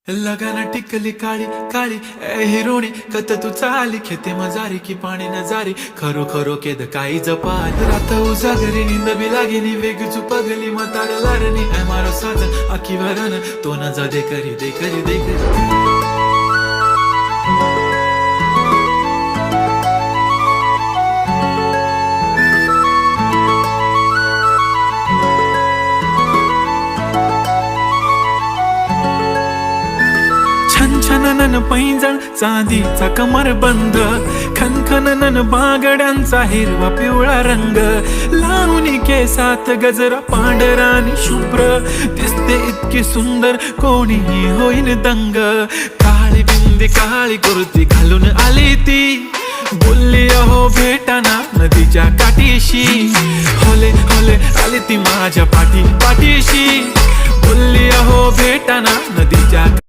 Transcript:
लगाना टिकली काळी काळी ए हिरोणी कत तू चाली खेते मजारी की पाणी नजारी खरो खरो केद काही जपाल रात उजागरी निंद बी लागेनी वेग चुपगली मतार लारणी ए मारो साजन आखी वरन तो न जा दे करी दे करी दे करी छनछनन पैंजण चांदीचा कमर बंद खनखनन बागड्यांचा हिरवा पिवळा रंग लावणी केसात गजरा पांढरानी शुभ्र दिसते इतकी सुंदर कोणीही होईन दंग काळी बिंदी काळी कुर्ती घालून आली ती बोलली अहो भेटाना नदीच्या काठीशी होले होले आली ती माझ्या पाठीशी बोलली अहो भेटाना नदीच्या